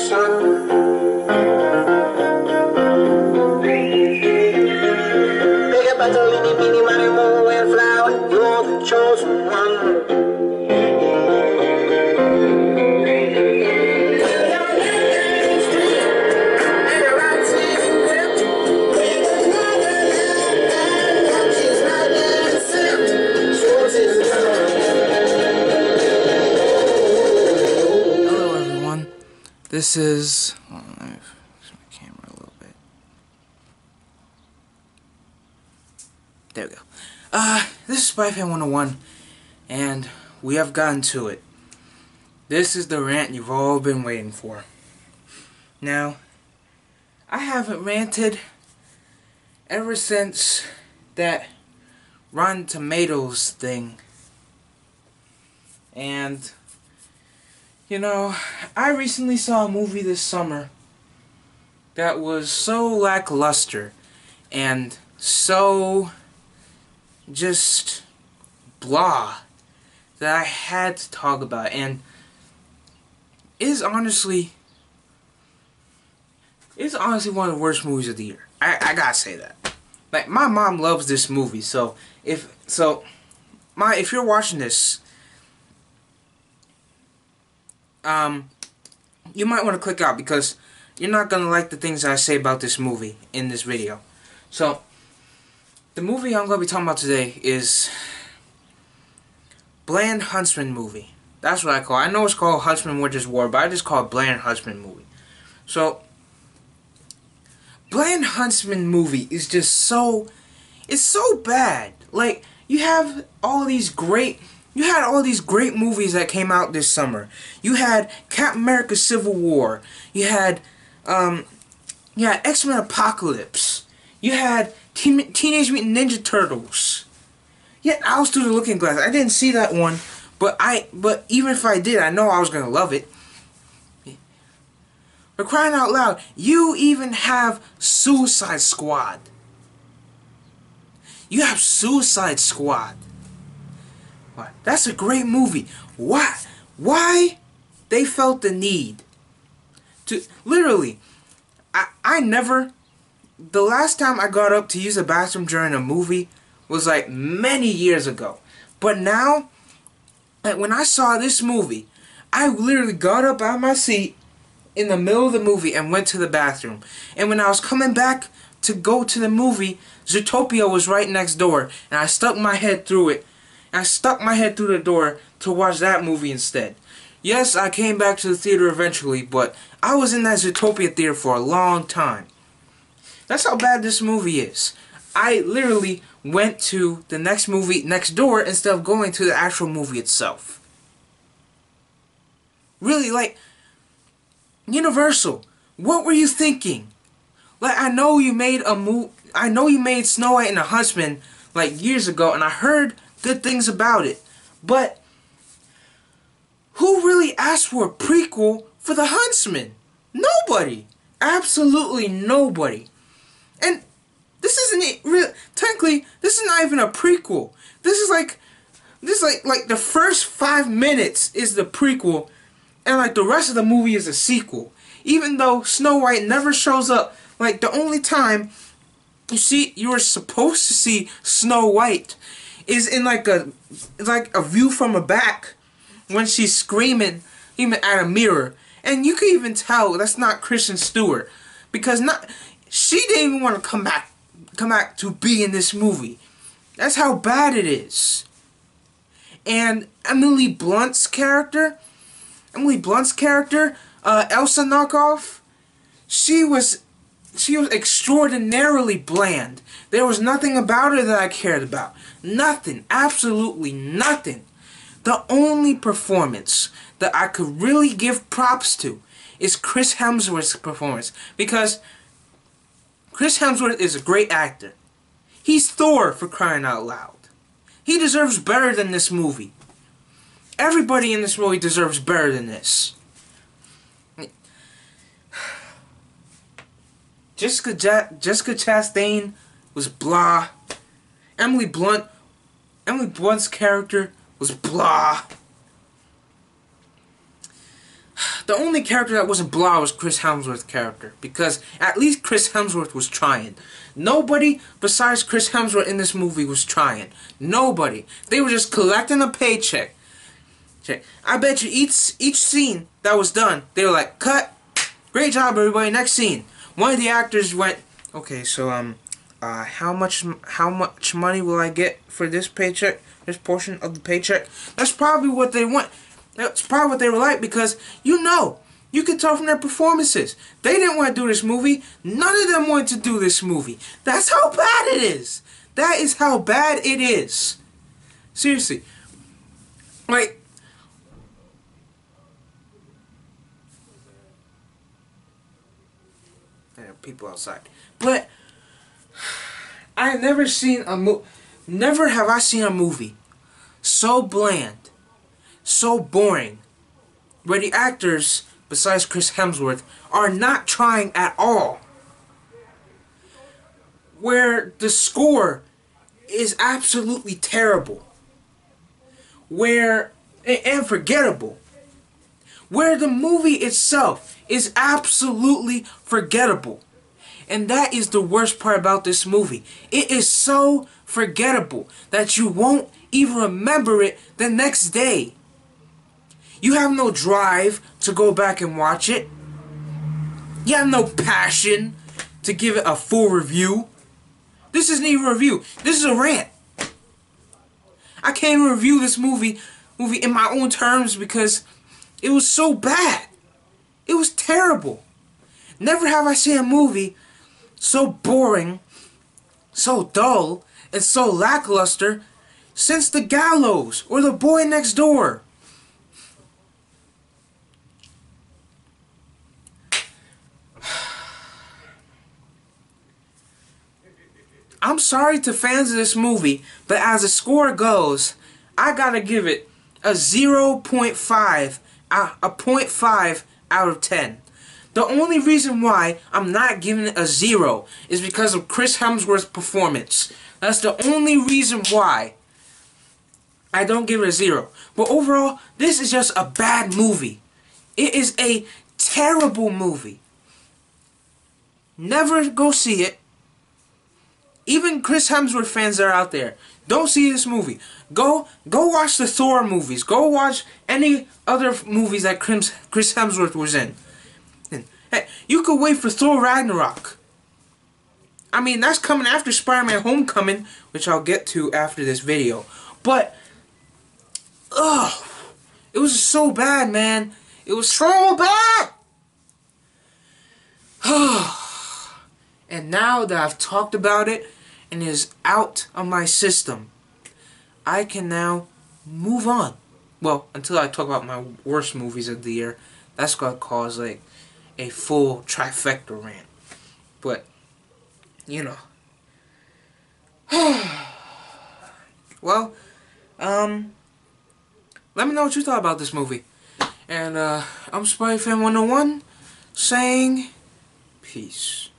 chosen one. Hello everyone, this is, let me fix my camera a little bit. There we go. This is SpideyFan 101, and we have gotten to it. This is the rant you've all been waiting for. Now, I haven't ranted ever since that Rotten Tomatoes thing. And, you know, I recently saw a movie this summer that was so lackluster and so just blah that I had to talk about it. And it's honestly one of the worst movies of the year. I gotta say that. Like, my mom loves this movie, so if you're watching this, you might want to click out because you're not gonna like the things I say about this movie in this video. So, the movie I'm gonna be talking about today is Bland Huntsman movie. That's what I call it. I know it's called Huntsman Winter's War, but I just call it Bland Huntsman movie. So, Bland Huntsman movie is just it's so bad. Like, you had all these great movies that came out this summer. You had Captain America Civil War. You had X-Men Apocalypse. You had Teenage Mutant Ninja Turtles. Yeah, Owls Through the Looking Glass. I didn't see that one, but even if I did, I know I was gonna love it. For crying out loud, you even have Suicide Squad. You have Suicide Squad. What? That's a great movie. Why they felt the need to literally? I never. The last time I got up to use a bathroom during a movie was like many years ago. But now, like, when I saw this movie, I literally got up out of my seat in the middle of the movie and went to the bathroom. And when I was coming back to go to the movie, Zootopia was right next door, and I stuck my head through it. And I stuck my head through the door to watch that movie instead. Yes, I came back to the theater eventually, but I was in that Zootopia theater for a long time. That's how bad this movie is. I literally went to the next movie next door instead of going to the actual movie itself. Really, like, Universal, what were you thinking? Like, I know you made Snow White and the Huntsman like years ago, and I heard good things about it, but who really asked for a prequel for the Huntsman? Nobody. Absolutely nobody. And this isn't real. Technically, this is not even a prequel. This is like the first 5 minutes is the prequel, and like the rest of the movie is a sequel. Even though Snow White never shows up, like the only time you were supposed to see Snow White is in like a view from the back when she's screaming even at a mirror, and you can even tell that's not Kristen Stewart because she didn't even want to come back to be in this movie. That's how bad it is. And Emily Blunt's character, Elsa Knockoff, she was extraordinarily bland. There was nothing about her that I cared about. Nothing. Absolutely nothing. The only performance that I could really give props to is Chris Hemsworth's performance. Because Chris Hemsworth is a great actor. He's Thor, for crying out loud. He deserves better than this movie. Everybody in this movie deserves better than this. Jessica Chastain was blah. Emily Blunt's character was blah. The only character that wasn't blah was Chris Hemsworth's character, because at least Chris Hemsworth was trying. Nobody besides Chris Hemsworth in this movie was trying. Nobody. They were just collecting a paycheck. I bet you each scene that was done, they were like, cut. Great job, everybody. Next scene. One of the actors went, okay, so how much money will I get for this paycheck? This portion of the paycheck? That's probably what they want. That's probably what they were like, because you can tell from their performances. They didn't want to do this movie. None of them wanted to do this movie. That's how bad it is. That is how bad it is. Seriously. Like, people outside. But I have never seen a never have I seen a movie so bland, so boring, where the actors, besides Chris Hemsworth, are not trying at all. Where the score is absolutely terrible. And forgettable. Where the movie itself is absolutely forgettable. And that is the worst part about this movie. It is so forgettable that you won't even remember it the next day. You have no drive to go back and watch it. You have no passion to give it a full review. This isn't even a review. This is a rant. I can't even review this movie in my own terms because it was so bad. It was terrible. Never have I seen a movie so boring, so dull, and so lackluster since The Gallows or The Boy Next Door. I'm sorry to fans of this movie, but as the score goes, I gotta give it a 0.5, a 0.5 out of 10. The only reason why I'm not giving it a 0 is because of Chris Hemsworth's performance. That's the only reason why I don't give it a 0. But overall, this is just a bad movie. It is a terrible movie. Never go see it. Even Chris Hemsworth fans that are out there, don't see this movie. Go watch the Thor movies. Go watch any other movies that Chris Hemsworth was in. Hey, you could wait for Thor Ragnarok. I mean, that's coming after Spider-Man Homecoming, which I'll get to after this video. But, ugh, it was so bad, man. It was so bad. And now that I've talked about it and it is out of my system, I can now move on. Well, until I talk about my worst movies of the year. That's gonna cause like a full trifecta rant. But, you know. Well, let me know what you thought about this movie. And I'm SpideyFan 101 saying peace.